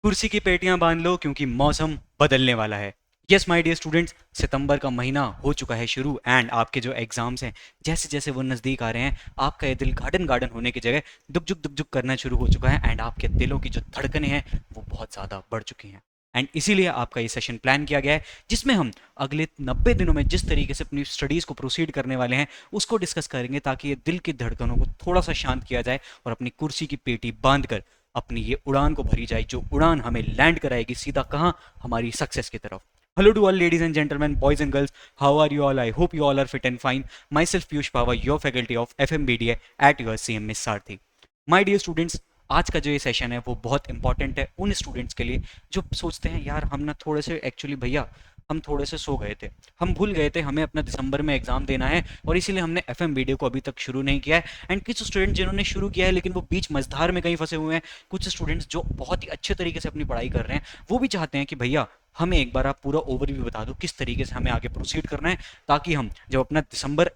कुर्सी की पेटियां बांध लो क्योंकि मौसम बदलने वाला है। यस माय डियर स्टूडेंट्स, सितंबर का महीना हो चुका है शुरू एंड आपके जो एग्जाम्स हैं जैसे जैसे वो नज़दीक आ रहे हैं आपका ये दिल गार्डन गार्डन होने की जगह दुक दुक करना शुरू हो चुका है एंड आपके दिलों की जो धड़कनें हैं वो बहुत ज़्यादा बढ़ चुकी हैं। एंड इसीलिए आपका ये सेशन प्लान किया गया है जिसमें हम अगले 90 दिनों में जिस तरीके से अपनी स्टडीज़ को प्रोसीड करने वाले हैं उसको डिस्कस करेंगे ताकि ये दिल की धड़कनों को थोड़ा सा शांत किया जाए और अपनी कुर्सी की पेटी बांध कर अपनी ये उड़ान को भरी जाए जो उड़ान हमें लैंड कराएगी सीधा कहाँ, हमारी सक्सेस की तरफ। Hello to all ladies and gentlemen, boys and girls. How are you all? I hope you all are fit and fine. Myself Piyush Pava, your faculty of FMBDA at your CM Miss Sarthi. My dear students, आज का जो ये session है वो बहुत important है उन students के लिए जो सोचते हैं यार हम ना थोड़े से एक्चुअली भैया हम थोड़े से सो गए थे, हम भूल गए थे हमें अपना दिसंबर में एग्जाम देना है और इसीलिए हमने FMBDA को अभी तक शुरू नहीं किया है। एंड कुछ स्टूडेंट जिन्होंने शुरू किया है लेकिन वो बीच मझधार में कहीं फंसे हुए हैं, कुछ स्टूडेंट्स जो बहुत ही अच्छे तरीके से अपनी पढ़ाई कर रहे हैं वो भी चाहते हैं कि भैया हमें एक बार आप पूरा ओवरव्यू बता दो किस तरीके से हमें आगे प्रोसीड करना है ताकि हम जब अपना दिसंबर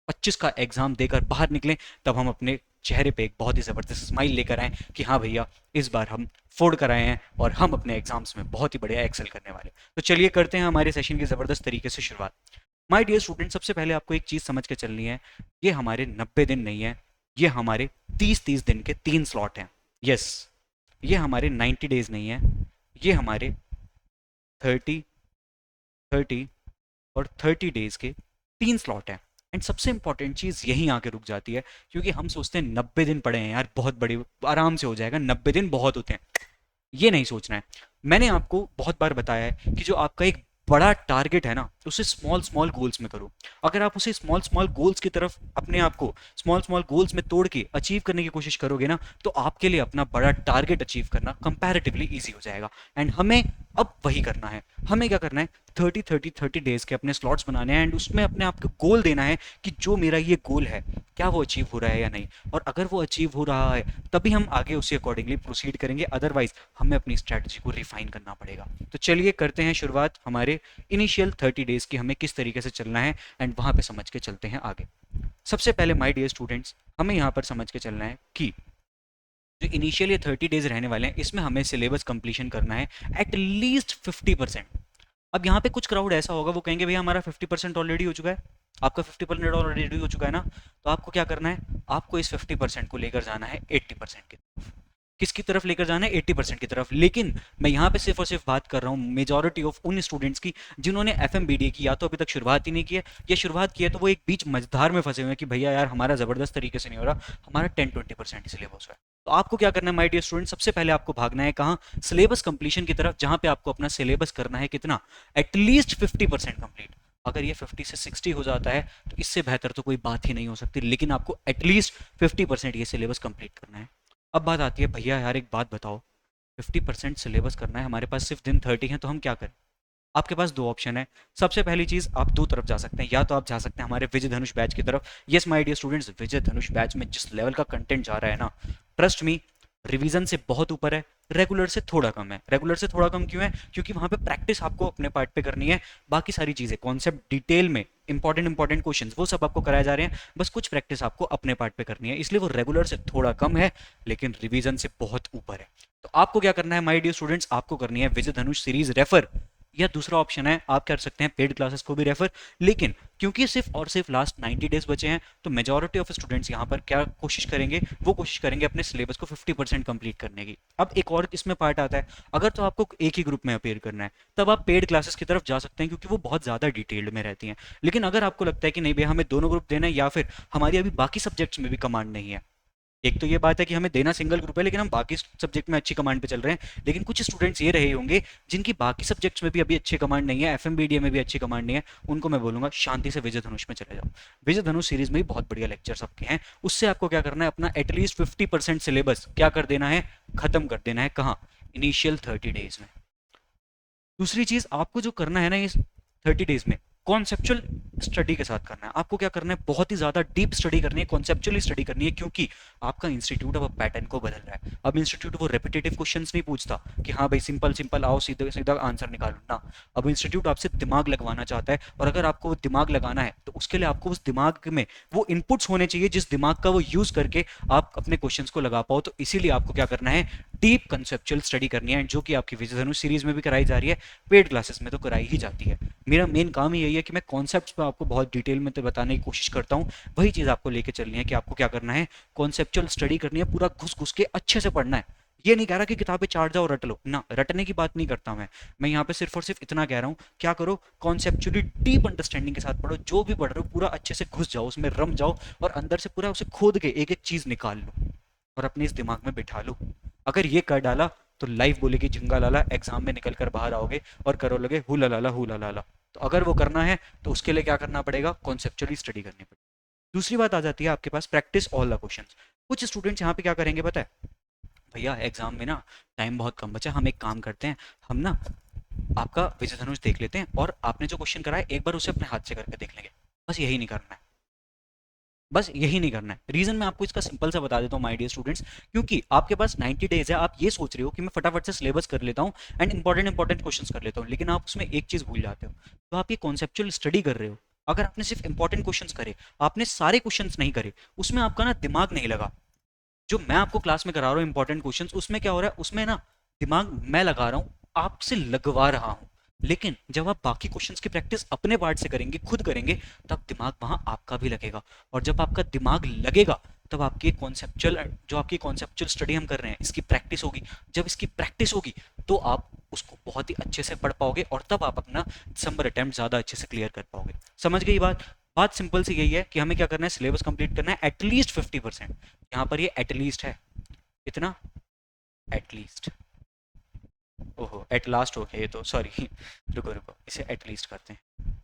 25 का एग्जाम देकर बाहर निकलें तब हम अपने चेहरे पे एक बहुत ही ज़बरदस्त स्माइल लेकर आएँ कि हाँ भैया इस बार हम फोड़ कर आए हैं और हम अपने एग्जाम्स में बहुत ही बढ़िया एक्सेल करने वाले। तो चलिए करते हैं हमारे सेशन की ज़बरदस्त तरीके से शुरुआत। माय डियर स्टूडेंट, सबसे पहले आपको एक चीज़ समझ के चलनी है, ये हमारे 90 दिन नहीं है, ये हमारे 30-30 दिन के 3 स्लॉट हैं। यस, ये हमारे 90 डेज नहीं है, ये हमारे 30, 30 और 30 डेज के 3 स्लॉट हैं। एंड सबसे इंपॉर्टेंट चीज़ यहीं आके रुक जाती है क्योंकि हम सोचते हैं 90 दिन पड़े हैं यार बहुत बड़ी आराम से हो जाएगा, 90 दिन बहुत होते हैं। ये नहीं सोचना है। मैंने आपको बहुत बार बताया है कि जो आपका एक बड़ा टारगेट है ना उसे स्मॉल स्मॉल गोल्स में करो। अगर आप उसे स्मॉल स्मॉल गोल्स की तरफ अपने आप को स्मॉल स्मॉल गोल्स में तोड़ के अचीव करने की कोशिश करोगे ना तो आपके लिए अपना बड़ा टारगेट अचीव करना कंपैरेटिवली ईजी हो जाएगा। एंड हमें अब वही करना है। हमें क्या करना है, 30 डेज के अपने स्लॉट्स बनाने हैं एंड उसमें अपने आप को गोल देना है कि जो मेरा ये गोल है क्या वो अचीव हो रहा है या नहीं, और अगर वो अचीव हो रहा है तभी हम आगे उसी अकॉर्डिंगली प्रोसीड करेंगे, अदरवाइज हमें अपनी स्ट्रैटेजी को रिफाइन करना पड़ेगा। तो चलिए करते हैं शुरुआत हमारे इनिशियल 30 डेज की, हमें किस तरीके से चलना है एंड वहाँ पे समझ के चलते हैं आगे। सबसे पहले माय डियर स्टूडेंट्स, हमें यहाँ पर समझ के चलना है कि जो इनिशियल ये 30 डेज रहने वाले हैं इसमें हमें सिलेबस कंप्लीशन करना है एट लीस्ट 50%। अब यहाँ पे कुछ क्राउड ऐसा होगा वो कहेंगे भैया हमारा 50% ऑलरेडी हो चुका है, आपका 50% ऑलरेडी हो चुका है ना, तो आपको क्या करना है, आपको इस 50% को लेकर जाना है 80% की तरफ। किसकी तरफ लेकर जाना है, 80% की तरफ। लेकिन मैं यहाँ पे सिर्फ और सिर्फ बात कर रहा हूँ मेजॉरिटी ऑफ उन स्टूडेंट्स की जिन्होंने FMBDA की या तो अभी तक शुरुआत ही नहीं की है या शुरुआत की है तो वो एक बीच मझधार में फंसे हुए हैं कि भैया यार हमारा ज़बरदस्त तरीके से नहीं हो रहा, हमारा 10-20% सिलेबस है। तो आपको क्या करना है माय डियर स्टूडेंट, सबसे पहले आपको भागना है कहाँ, सिलेबस कंप्लीशन की तरफ, जहाँ पे आपको अपना सिलेबस करना है कितना, एटलीस्ट 50% कंप्लीट। अगर ये 50 से 60 हो जाता है तो इससे बेहतर तो कोई बात ही नहीं हो सकती, लेकिन आपको एटलीस्ट 50% ये सिलेबस कंप्लीट करना है। अब बात आती है भैया यार एक बात बताओ, 50% सिलेबस करना है, हमारे पास सिर्फ दिन 30 हैं तो हम क्या करें। आपके पास दो ऑप्शन है। सबसे पहली चीज आप दो तरफ जा सकते हैं, या तो आप जा सकते हैं हमारे विजय धनुष बैच की तरफ। Yes my dear students, Vijay Dhanush batch में जिस लेवल का कंटेंट जा रहा है ना, ट्रस्ट मी, रिवीजन से बहुत ऊपर है, रेगुलर से थोड़ा कम है। रेगुलर से थोड़ा कम क्यों है, क्योंकि वहां पे प्रैक्टिस आपको अपने पार्ट पे करनी है, बाकी सारी चीजें कॉन्सेप्ट डिटेल में इंपॉर्टेंट क्वेश्चंस वो सब आपको कराए जा रहे हैं, बस कुछ प्रैक्टिस आपको अपने पार्ट पे करनी है, इसलिए वो रेगुलर से थोड़ा कम है लेकिन रिवीजन से बहुत ऊपर है। तो आपको क्या करना है माय डियर स्टूडेंट्स, आपको करनी है विजय धनुष सीरीज रेफर, या दूसरा ऑप्शन है आप कर सकते हैं पेड क्लासेस को भी रेफर। लेकिन क्योंकि सिर्फ और सिर्फ लास्ट 90 डेज बचे हैं तो मेजॉरिटी ऑफ स्टूडेंट्स यहाँ पर क्या कोशिश करेंगे, वो कोशिश करेंगे अपने सिलेबस को 50% कंप्लीट करने की। अब एक और इसमें पार्ट आता है, अगर तो आपको एक ही ग्रुप में अपेयर करना है तब आप पेड क्लासेस की तरफ जा सकते हैं क्योंकि वो बहुत ज़्यादा डिटेल्ड में रहती हैं। लेकिन अगर आपको लगता है कि नहीं भैया हमें दोनों ग्रुप देना है या फिर हमारी अभी बाकी सब्जेक्ट्स में भी कमांड नहीं है, एक तो ये बात है कि हमें देना सिंगल ग्रुप है लेकिन हम बाकी सब्जेक्ट में अच्छी कमांड पे चल रहे हैं, लेकिन कुछ स्टूडेंट्स ये रहे होंगे जिनकी बाकी सब्जेक्ट्स में भी अभी अच्छी कमांड नहीं है, FMBDA में भी अच्छी कमांड नहीं है, उनको मैं बोलूंगा शांति से विजय धनुष में चले जाओ। विजय धनुष सीरीज में भी बहुत बढ़िया लेक्चर्स आपके हैं, उससे आपको क्या करना है, अपना एटलीस्ट 50% सिलेबस क्या कर देना है, खत्म कर देना है। कहाँ, इनिशियल 30 डेज में। दूसरी चीज आपको जो करना है ना इस 30 डेज में, कॉन्सेप्चुअल स्टडी के साथ करना है। आपको क्या करना है, बहुत ही ज़्यादा डीप स्टडी करनी है, कॉन्सेप्चुअली स्टडी करनी है, क्योंकि आपका इंस्टीट्यूट अब पैटर्न को बदल रहा है। अब इंस्टीट्यूट वो रेपिटेटिव क्वेश्चंस नहीं पूछता कि हाँ भाई सिंपल सिंपल आओ सीधा सीधा आंसर निकालो ना। अब इंस्टीट्यूट आपसे दिमाग लगवाना चाहता है, और अगर आपको वो दिमाग लगाना है तो उसके लिए आपको उस दिमाग में वो इनपुट्स होने चाहिए जिस दिमाग का वो यूज़ करके आप अपने क्वेश्चंस को लगा पाओ। तो इसीलिए आपको क्या करना है, डीप कंसेप्चुअल स्टडी करनी है, जो कि आपकी विजय धनुष सीरीज में भी कराई जा रही है, पेड क्लासेस में तो कराई ही जाती है। मेरा मेन काम ही यही है कि मैं कॉन्सेप्ट्स पे आपको बहुत डिटेल में तो बताने की कोशिश करता हूँ। वही चीज़ आपको लेके चलनी है कि आपको क्या करना है, कॉन्सेप्चुअल स्टडी करनी है, पूरा घुस घुस के अच्छे से पढ़ना है। ये नहीं कह रहा कि किताबें चाट जाओ रट लो ना, रटने की बात नहीं करता मैं यहाँ पे सिर्फ और सिर्फ इतना कह रहा हूँ, क्या करो, कॉन्सेप्चुअली डीप अंडरस्टैंडिंग के साथ पढ़ो, जो भी पढ़ रहे हो पूरा अच्छे से घुस जाओ, उसमें रम जाओ, और अंदर से पूरा उसे खोद के एक एक चीज़ निकाल लो और अपने इस दिमाग में बिठा लो। अगर ये कर डाला तो लाइफ बोलेगी झिंगा लाला, एग्जाम में निकल कर बाहर आओगे और करो लगे हु ला ला। तो अगर वो करना है तो उसके लिए क्या करना पड़ेगा, कॉन्सेप्चुअली स्टडी करनी पड़ेगी। दूसरी बात आ जाती है आपके पास प्रैक्टिस ऑल द क्वेश्चंस। कुछ स्टूडेंट्स यहाँ पे क्या करेंगे पता है, भैया एग्जाम में ना टाइम बहुत कम बचा, हम एक काम करते हैं, हम ना आपका विजय धनुष देख लेते हैं और आपने जो क्वेश्चन करा है एक बार उसे अपने हाथ से करके देख लेंगे। बस यही नहीं करना है, बस यही नहीं करना है। रीजन मैं आपको इसका सिंपल सा बता देता हूँ माय डियर स्टूडेंट्स, क्योंकि आपके पास 90 डेज है, आप ये सोच रहे हो कि मैं फटाफट से सिलेबस कर लेता हूँ एंड इंपॉर्टेंट क्वेश्चंस कर लेता हूँ, लेकिन आप उसमें एक चीज भूल जाते हो। तो आप ये कॉन्सेप्चुअल स्टडी कर रहे हो, अगर आपने सिर्फ इंपॉर्टेंट क्वेश्चंस करे, आपने सारे क्वेश्चंस नहीं करे, उसमें आपका ना दिमाग नहीं लगा। जो मैं आपको क्लास में करा रहा हूँ इंपॉर्टेंट क्वेश्चंस, उसमें क्या हो रहा है, उसमें ना दिमाग मैं लगा रहा हूँ, आपसे लगवा रहा हूँ। लेकिन जब आप बाकी क्वेश्चंस की प्रैक्टिस अपने पार्ट से करेंगे, खुद करेंगे, तब दिमाग वहां आपका भी लगेगा। और जब आपका दिमाग लगेगा तब आपकी कॉन्सेप्चुअल, जो आपकी कॉन्सेप्चुअल स्टडी हम कर रहे हैं, इसकी प्रैक्टिस होगी। जब इसकी प्रैक्टिस होगी तो आप उसको बहुत ही अच्छे से पढ़ पाओगे, और तब आप अपना दिसंबर अटेम्प्ट ज़्यादा अच्छे से क्लियर कर पाओगे। समझ गई बात? बात सिंपल सी यही है कि हमें क्या करना है, सिलेबस कंप्लीट करना है एटलीस्ट 50%। यहाँ पर ये एटलीस्ट है, इतना एटलीस्ट, ओहो एट लास्ट हो गया ये तो, सॉरी रुको रुको, इसे एटलीस्ट करते हैं।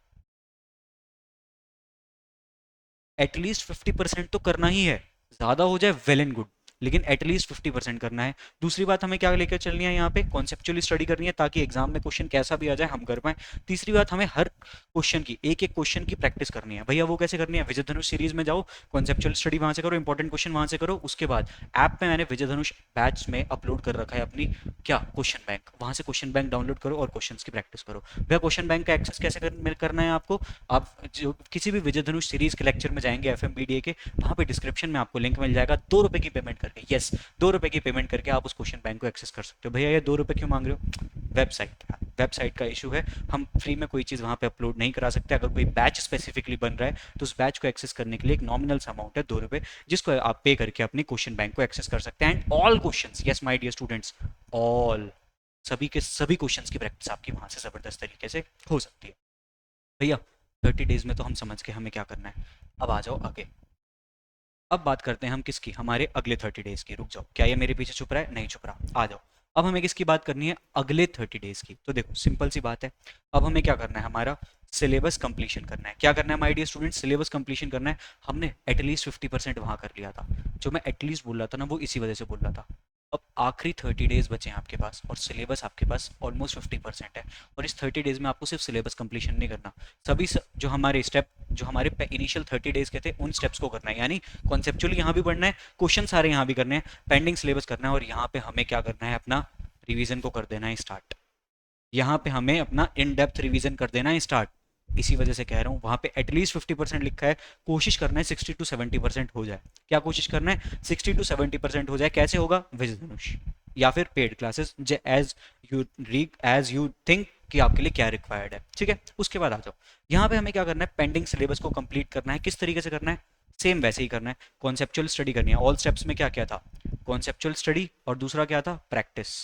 एटलीस्ट 50% तो करना ही है, ज़्यादा हो जाए वेल एंड गुड, लेकिन एटलीस्ट 50% करना है। दूसरी बात हमें क्या लेकर चलनी है, यहाँ पे कॉन्सेप्चुअली स्टडी करनी है ताकि एग्जाम में क्वेश्चन कैसा भी आ जाए हम कर पाए। तीसरी बात, हमें हर क्वेश्चन की, एक एक क्वेश्चन की प्रैक्टिस करनी है। भैया वो कैसे करनी है, विजय धनुष सीरीज में जाओ, कॉन्सेप्चुअल स्टडी वहाँ से करो, इंपॉर्टेंट क्वेश्चन वहाँ से करो। उसके बाद ऐप में मैंने विजय धनुष बैच में अपलोड कर रखा है अपनी क्या क्वेश्चन बैंक, वहाँ से क्वेश्चन बैंक डाउनलोड करो और क्वेश्चन की प्रैक्टिस करो। भैया क्वेश्चन बैंक का एक्सेस कैसे करना है आपको, आप जो किसी भी विजय धनुष सीरीज के लेक्चर में जाएंगे FMBDA के, वहाँ पे डिस्क्रिप्शन में आपको लिंक मिल जाएगा, 2 रुपए की पेमेंट करके, यस 2 रुपए की पेमेंट करके आप उस क्वेश्चन बैंक को एक्सेस कर सकते हो। भैया ये 2 रुपए क्यों मांग रहे हो, वेबसाइट, वेबसाइट का इशू है, हम फ्री में कोई चीज़ वहाँ पे अपलोड नहीं करा सकते। अगर कोई बैच स्पेसिफिकली बन रहा है तो उस बैच को एक्सेस करने के लिए एक नॉमिनल सा अमाउंट है 2 रुपए, जिसको आप पे करके अपनी क्वेश्चन बैंक को एक्सेस कर सकते हैं। And all questions, yes my dear students, all, सभी के सभी क्वेश्चंस की प्रैक्टिस आपकी वहाँ से ज़बरदस्त तरीके से हो सकती है। भैया 30 डेज में तो हम समझ के हमें क्या करना है, अब आ जाओ आगे। अब बात करते हैं हम किसकी, हमारे अगले 30 डेज की। रुक जाओ, क्या ये मेरे पीछे छुप रहा है, नहीं छुप रहा, आ जाओ। अब हमें किसकी बात करनी है, अगले 30 डेज की। तो देखो सिंपल सी बात है, अब हमें क्या करना है, हमारा सिलेबस कंप्लीशन करना है। क्या करना है my dear student, syllabus completion करना है। हमने एटलीस्ट 50% वहाँ कर लिया था, जो मैं एटलीस्ट बोल रहा था ना वो इसी वजह से बोल रहा था। अब आखिरी 30 डेज बचे हैं आपके पास, और सिलेबस आपके पास ऑलमोस्ट 50% है। और इस 30 डेज में आपको सिर्फ सिलेबस कंप्लीशन नहीं करना, सभी जो हमारे स्टेप, जो हमारे इनिशियल 30 डेज के थे, उन स्टेप्स को करना है। यानी कॉन्सेप्चुअली यहाँ भी पढ़ना है, क्वेश्चन सारे यहाँ भी करने हैं, पेंडिंग सिलेबस करना है, और यहाँ पे हमें क्या करना है, अपना रिवीजन को कर देना है स्टार्ट। यहाँ पे हमें अपना इन डेप्थ रिवीजन कर देना है स्टार्ट। इसी वजह से कह रहा हूँ, वहाँ पे एटलीस्ट 50% लिखा है, कोशिश करना है 60 to 70% हो जाए। क्या कोशिश करना है, 60 to 70% हो जाए। कैसे होगा, विजय धनुष या फिर paid classes, as you think कि आपके लिए क्या रिक्वायर्ड है, ठीक है। उसके बाद आ जाओ, यहाँ पे हमें क्या करना है, पेंडिंग सिलेबस को कंप्लीट करना है। किस तरीके से करना है, सेम वैसे ही करना है, कॉन्सेप्चुअल स्टडी करनी है। ऑल स्टेप्स में क्या क्या था, कॉन्सेप्चुअल स्टडी, और दूसरा क्या था, प्रैक्टिस।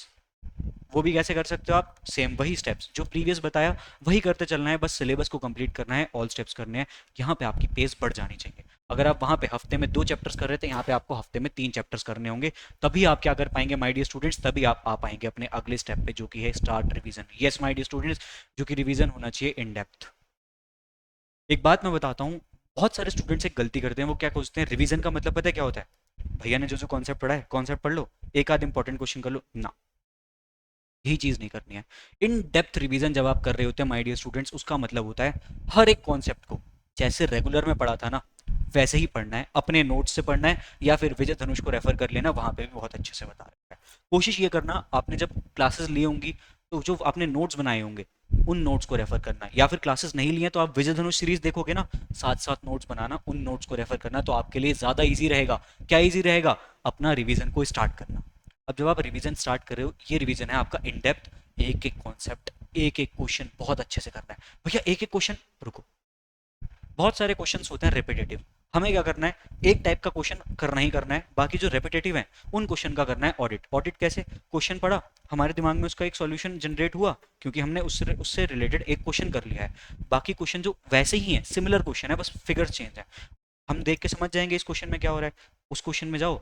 वो भी कैसे कर सकते हो आप, सेम वही स्टेप्स जो प्रीवियस बताया वही करते चलना है, बस सिलेबस को कंप्लीट करना है, ऑल स्टेप्स करने हैं। यहाँ पे आपकी पेस बढ़ जानी चाहिए। अगर आप वहाँ पे हफ्ते में 2 चैप्टर्स कर रहे थे, यहाँ पे आपको हफ्ते में 3 चैप्टर्स करने होंगे। तभी आप क्या कर पाएंगे माय डियर स्टूडेंट्स, तभी आप आ पाएंगे अपने अगले स्टेप पे, जो कि है start revision. Yes my dear students, जो कि रिवीजन होना चाहिए इन डेप्थ। एक बात मैं बताता हूँ, बहुत सारे स्टूडेंट्स एक गलती करते हैं, वो क्या सोचते हैं, रिवीजन का मतलब पता है क्या होता है, भैया ने जो जो कॉन्सेप्ट पढ़ा है कॉन्सेप्ट पढ़ लो, एक आध इंपॉर्टेंट क्वेश्चन कर लो ना, यही चीज नहीं करनी है। इन डेप्थ रिवीजन जब आप कर रहे होते हैं माय डियर स्टूडेंट्स, उसका मतलब होता है हर एक कॉन्सेप्ट को जैसे रेगुलर में पढ़ा था ना वैसे ही पढ़ना है, अपने नोट्स से पढ़ना है, या फिर विजय धनुष को रेफर कर लेना, वहां पे भी बहुत अच्छे से बता रखा है। कोशिश ये करना आपने जब क्लासेस ली होंगी तो जो आपने नोट्स बनाए होंगे उन नोट्स को रेफर करना है, या फिर क्लासेस नहीं लिए तो आप विजय धनुष सीरीज देखोगे ना, साथ साथ नोट्स बनाना, उन नोट्स को रेफर करना, तो आपके लिए ज्यादा इजी रहेगा। क्या इजी रहेगा? अपना रिवीजन को स्टार्ट करना। अब जब आप रिवीजन स्टार्ट कर रहे हो, ये रिवीजन है आपका इन डेप्थ, एक एक कॉन्सेप्ट, एक एक क्वेश्चन बहुत अच्छे से करना है भैया। एक एक क्वेश्चन, रुको, बहुत सारे क्वेश्चंस होते हैं रिपीटेटिव, हमें क्या करना है, एक टाइप का क्वेश्चन करना ही करना है, बाकी जो रिपीटेटिव है उन क्वेश्चन का करना है ऑडिट। ऑडिट कैसे? क्वेश्चन पढ़ा, हमारे दिमाग में उसका एक सॉल्यूशन जनरेट हुआ क्योंकि हमने उससे उससे रिलेटेड एक क्वेश्चन कर लिया है, बाकी क्वेश्चन जो वैसे ही है, सिमिलर क्वेश्चन है, बस फिगर चेंज है, हम देख के समझ जाएंगे इस क्वेश्चन में क्या हो रहा है। उस क्वेश्चन में जाओ,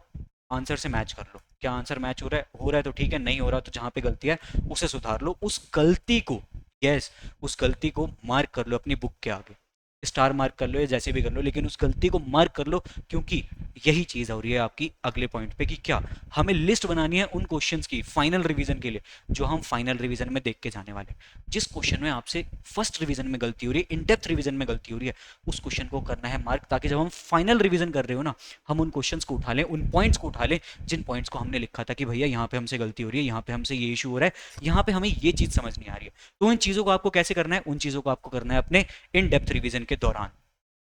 आंसर से मैच कर लो, क्या आंसर मैच हो रहा है? हो रहा है तो ठीक है, नहीं हो रहा तो जहां पे गलती है उसे सुधार लो, उस गलती को, यस, उस गलती को मार्क कर लो अपनी बुक के आगे, स्टार मार्क कर लो या जैसे भी कर लो, लेकिन उस गलती को मार्क कर लो, क्योंकि यही चीज हो रही है आपकी अगले पॉइंट पे कि क्या हमें लिस्ट बनानी है उन क्वेश्चंस की फाइनल रिवीजन के लिए, जो हम फाइनल रिवीजन में देख के जाने वाले हैं। जिस क्वेश्चन में आपसे फर्स्ट रिवीजन में गलती हो रही है, इन डेप्थ रिवीजन में गलती हो रही है, उस क्वेश्चन को करना है मार्क, ताकि जब हम फाइनल रिवीजन कर रहे हो ना, हम उन क्वेश्चंस को उठा लें, उन पॉइंट्स को उठा लें जिन पॉइंट्स को हमने लिखा था कि भैया यहाँ पे हमसे गलती हो रही है, यहाँ पे हमसे ये इशू हो रहा है, यहाँ पे हमें ये चीज समझ नहीं आ रही है। तो इन चीजों को आपको कैसे करना है? उन चीजों को आपको करना है अपने इन डेप्थ रिवीजन के दौरान।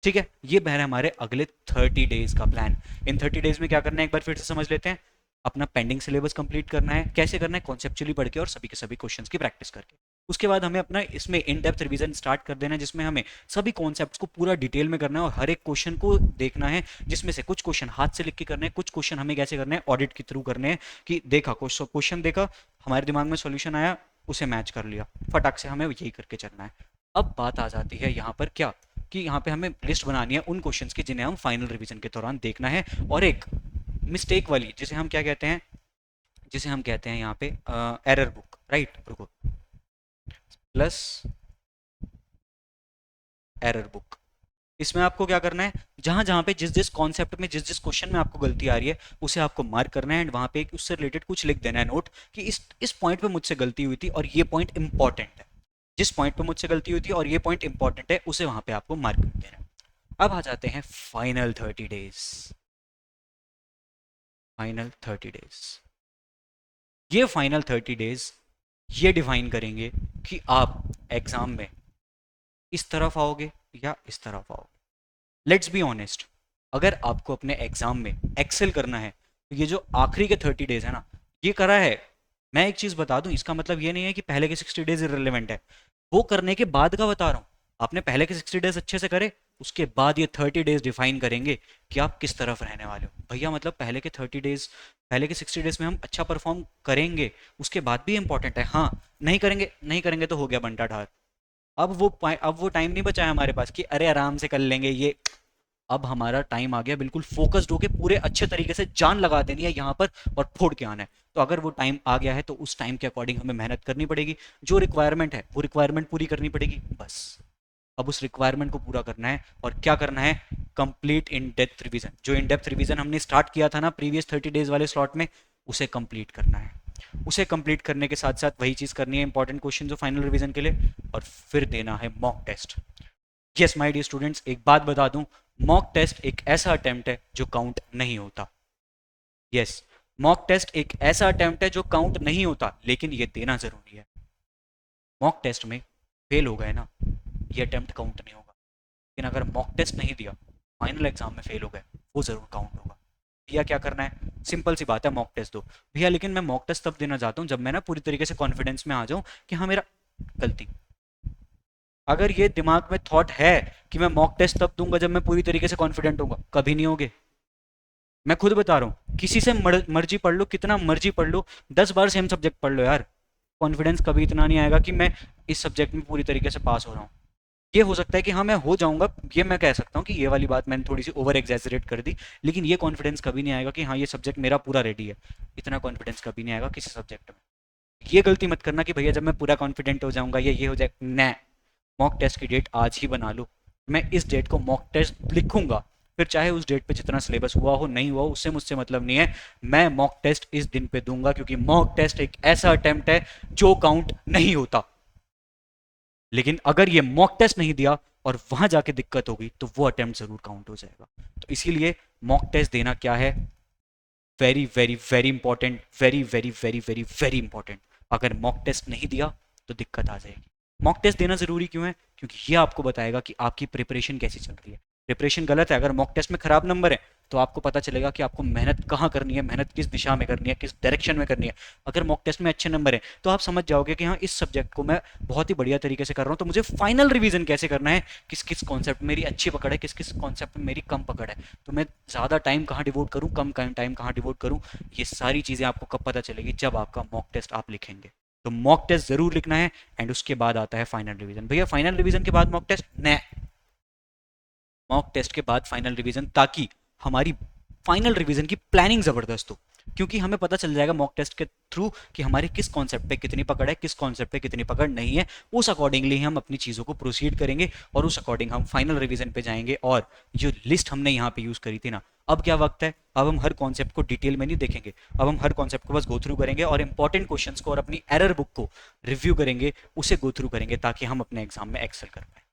ठीक है, ये है हमारे अगले 30 डेज का प्लान। इन 30 डेज में क्या करना है एक बार फिर से समझ लेते हैं। अपना पेंडिंग सिलेबस कंप्लीट करना है। कैसे करना है? कॉन्सेप्चुअली पढ़ के और सभी के सभी क्वेश्चंस की प्रैक्टिस करके। उसके बाद हमें अपना इसमें इन डेप्थ रिवीजन स्टार्ट कर देना है, जिसमें हमें सभी कॉन्सेप्ट्स को पूरा डिटेल में करना है और हर एक क्वेश्चन को देखना है, जिसमें से कुछ क्वेश्चन हाथ से लिख के करने हैं, कुछ क्वेश्चन हमें कैसे करने हैं, ऑडिट के थ्रू करने हैं, कि देखा क्वेश्चन देखा, हमारे दिमाग में सॉल्यूशन आया, उसे मैच कर लिया, फटाक से हमें यही करके चलना है। अब बात आ जाती है यहाँ पर क्या, कि यहाँ पे हमें लिस्ट बनानी है उन क्वेश्चंस की जिन्हें हम फाइनल रिवीजन के दौरान देखना है, और एक मिस्टेक वाली, जिसे हम क्या कहते हैं, जिसे हम कहते हैं यहाँ पे एरर बुक, राइट, रुको, प्लस एरर बुक। इसमें आपको क्या करना है, जहां जहां पे जिस जिस कॉन्सेप्ट में जिस जिस क्वेश्चन में आपको गलती आ रही है उसे आपको मार्क करना है, एंड वहां पे एक उससे रिलेटेड कुछ लिख देना है नोट, कि इस पॉइंट पे मुझसे गलती हुई थी और ये पॉइंट इंपॉर्टेंट है, जिस पॉइंट पे मुझसे गलती हुई थी और ये पॉइंट इंपॉर्टेंट है उसे वहां पे आपको मार्क कर देना है। अब आ जाते हैं फाइनल 30 डेज। फाइनल 30 डेज, ये फाइनल 30 डेज ये डिफाइन करेंगे कि आप एग्जाम में इस तरफ आओगे या इस तरफ आओगे। लेट्स बी ऑनेस्ट, अगर आपको अपने एग्जाम में एक्सेल करना है तो ये जो आखिरी के 30 डेज है ना, ये करा है। मैं एक चीज बता दूं, इसका मतलब ये नहीं है कि पहले के 60 डेज इररिलेवेंट है, वो करने के बाद का बता रहा हूँ। आपने पहले के 60 डेज अच्छे से करे, उसके बाद ये 30 डेज डिफाइन करेंगे कि आप किस तरफ रहने वाले हो। भैया मतलब पहले के 30 डेज, पहले के 60 डेज में हम अच्छा परफॉर्म करेंगे, उसके बाद भी इंपॉर्टेंट है, हाँ, नहीं करेंगे, नहीं करेंगे तो हो गया बंटा ढार। अब वो टाइम नहीं बचा है हमारे पास कि अरे आराम से कर लेंगे ये। अब हमारा टाइम आ गया बिल्कुल फोकस्ड होके पूरे अच्छे तरीके से जान लगा देनी है यहाँ पर और फोड़ के आना है। तो अगर वो टाइम आ गया है तो उस टाइम के अकॉर्डिंग हमें मेहनत करनी पड़ेगी, जो रिक्वायरमेंट है वो रिक्वायरमेंट पूरी करनी पड़ेगी, बस। अब उस रिक्वायरमेंट को पूरा करना है, और क्या करना है, कंप्लीट इन डेप्थ रिवीजन। जो इन डेप्थ रिवीजन हमने स्टार्ट किया था ना प्रीवियस 30 डेज वाले स्लॉट में, उसे कंप्लीट करना है। उसे कंप्लीट करने के साथ साथ वही चीज करनी है, इंपॉर्टेंट क्वेश्चन जो फाइनल रिवीजन के लिए, और फिर देना है mock test. Yes my dear students, एक बात बता दूं, मॉक टेस्ट एक ऐसा अटेम्प्ट है जो काउंट नहीं होता। यस, मॉक टेस्ट एक ऐसा अटेम्प्ट है जो काउंट नहीं होता, लेकिन ये देना जरूरी है। मॉक टेस्ट में फेल हो गए ना, ये अटेम्प्ट काउंट नहीं होगा, लेकिन अगर मॉक टेस्ट नहीं दिया, फाइनल एग्जाम में फेल हो गए, वो जरूर काउंट होगा। भैया क्या करना है, सिंपल सी बात है, मॉक टेस्ट दो। भैया लेकिन मैं मॉक टेस्ट तब देना चाहता हूँ जब मैं ना पूरी तरीके से कॉन्फिडेंस में आ जाऊं कि हाँ मेरा गलती, अगर ये दिमाग में थॉट है कि मैं मॉक टेस्ट तब दूंगा जब मैं पूरी तरीके से कॉन्फिडेंट होऊंगा, कभी नहीं होगे। मैं खुद बता रहा हूँ, किसी से मर्जी पढ़ लो, कितना मर्जी पढ़ लो, 10 बार सेम सब्जेक्ट पढ़ लो यार, कॉन्फिडेंस कभी इतना नहीं आएगा कि मैं इस सब्जेक्ट में पूरी तरीके से पास हो रहा हूँ। ये हो सकता है कि हाँ मैं हो जाऊंगा, ये मैं कह सकता हूँ कि ये वाली बात मैंने थोड़ी सी ओवर एग्जैजरेट कर दी, लेकिन ये कॉन्फिडेंस कभी नहीं आएगा कि हाँ ये सब्जेक्ट मेरा पूरा रेडी है। इतना कॉन्फिडेंस कभी नहीं आएगा किसी सब्जेक्ट में। ये गलती मत करना कि भैया जब मैं पूरा कॉन्फिडेंट हो जाऊंगा ये हो जाए, न। मॉक टेस्ट की डेट आज ही बना लो, मैं इस डेट को मॉक टेस्ट लिखूंगा, फिर चाहे उस डेट पे जितना सिलेबस हुआ हो नहीं हुआ हो उससे मुझसे मतलब नहीं है, मैं मॉक टेस्ट इस दिन पे दूंगा, क्योंकि मॉक टेस्ट एक ऐसा अटेम्प्ट है जो काउंट नहीं होता। लेकिन अगर ये मॉक टेस्ट नहीं दिया और वहां जाके दिक्कत होगी तो वो अटेम्प्ट जरूर काउंट हो जाएगा। तो इसीलिए मॉक टेस्ट देना क्या है, very very very important, very very very very very important. अगर मॉक टेस्ट नहीं दिया तो दिक्कत आ जाएगी। मॉक टेस्ट देना जरूरी क्यों है, क्योंकि ये आपको बताएगा कि आपकी प्रिपरेशन कैसी चल रही है। प्रिपरेशन गलत है, अगर मॉक टेस्ट में खराब नंबर है तो आपको पता चलेगा कि आपको मेहनत कहाँ करनी है, मेहनत किस दिशा में करनी है, किस डायरेक्शन में करनी है। अगर मॉक टेस्ट में अच्छे नंबर है तो आप समझ जाओगे कि हाँ, इस सब्जेक्ट को मैं बहुत ही बढ़िया तरीके से कर रहा हूँ, तो मुझे फाइनल रिवीजन कैसे करना है, किस किस कॉन्सेप्ट मेरी अच्छी पकड़ है, किस किस कॉन्सेप्ट में मेरी कम पकड़ है, तो मैं ज़्यादा टाइम कहाँ डिवोट करूँ, कम टाइम कहाँ डिवोट करूँ। ये सारी चीज़ें आपको कब पता चलेगी, जब आपका मॉक टेस्ट आप लिखेंगे। तो मॉक टेस्ट जरूर लिखना है, एंड उसके बाद आता है फाइनल रिवीजन। भैया फाइनल रिवीजन के बाद मॉक टेस्ट न, मॉक टेस्ट के बाद फाइनल रिवीजन, ताकि हमारी फाइनल रिवीजन की प्लानिंग जबरदस्त हो। क्योंकि हमें पता चल जाएगा मॉक टेस्ट के थ्रू कि हमारी किस कॉन्सेप्ट पे कितनी पकड़ है, किस कॉन्सेप्ट पे कितनी पकड़ नहीं है। उस अकॉर्डिंगली हम अपनी चीज़ों को प्रोसीड करेंगे और उस अकॉर्डिंग हम फाइनल रिवीजन पे जाएंगे। और जो लिस्ट हमने यहाँ पे यूज़ करी थी ना, अब क्या वक्त है, अब हम हर कॉन्सेप्ट को डिटेल में नहीं देखेंगे, अब हम हर कॉन्सेप्ट को बस गो थ्रू करेंगे और इंपॉर्टेंट क्वेश्चंस को और अपनी एरर बुक को रिव्यू करेंगे, उसे गो थ्रू करेंगे, ताकि हम अपने एग्जाम में एक्सेल कर पाए।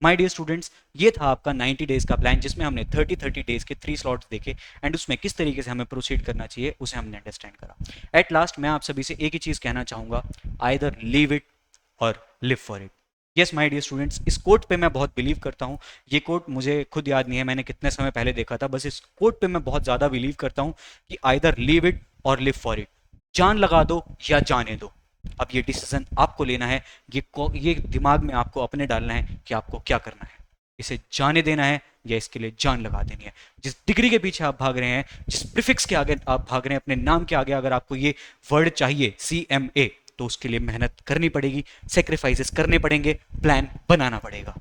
माय डियर स्टूडेंट्स, ये था आपका 90 डेज का प्लान, जिसमें हमने 30 डेज के 3 स्लॉट्स देखे, एंड उसमें किस तरीके से हमें प्रोसीड करना चाहिए उसे हमने अंडरस्टैंड करा। एट लास्ट मैं आप सभी से एक ही चीज़ कहना चाहूँगा, either leave it or live for it. Yes my dear students, इस कोट पे मैं बहुत बिलीव करता हूँ। ये कोट मुझे खुद याद नहीं है मैंने कितने समय पहले देखा था, बस इस कोट पे मैं बहुत ज़्यादा बिलीव करता हूँ कि either leave it or live for it. जान लगा दो या जाने दो, अब ये डिसीजन आपको लेना है। ये दिमाग में आपको अपने डालना है कि आपको क्या करना है, इसे जाने देना है या इसके लिए जान लगा देनी है। जिस डिग्री के पीछे आप भाग रहे हैं, जिस प्रीफिक्स के आगे आप भाग रहे हैं, अपने नाम के आगे अगर आपको ये वर्ड चाहिए CMA, तो उसके लिए मेहनत करनी पड़ेगी, सेक्रीफाइसेस करने पड़ेंगे, प्लान बनाना पड़ेगा।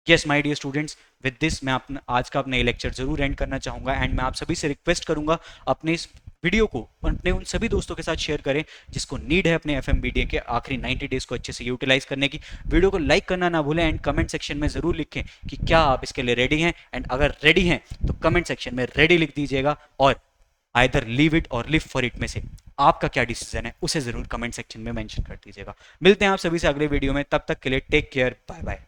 Yes my dear students, with this मैं अपना आज का अपना ये लेक्चर जरूर एंड करना चाहूँगा, एंड मैं आप सभी से रिक्वेस्ट करूँगा अपने इस वीडियो को अपने उन सभी दोस्तों के साथ शेयर करें जिसको नीड है अपने FMBDA के आखिरी 90 डेज को अच्छे से यूटिलाइज करने की। वीडियो को लाइक करना ना भूलें, एंड कमेंट सेक्शन में ज़रूर लिखें कि क्या आप इसके लिए रेडी हैं, एंड अगर रेडी हैं तो कमेंट सेक्शन में रेडी लिख दीजिएगा, और either leave it or live for it में से आपका क्या डिसीजन है उसे ज़रूर कमेंट सेक्शन में मेंशन कर दीजिएगा। मिलते हैं आप सभी से अगले वीडियो में, तब तक के लिए टेक केयर, बाय बाय।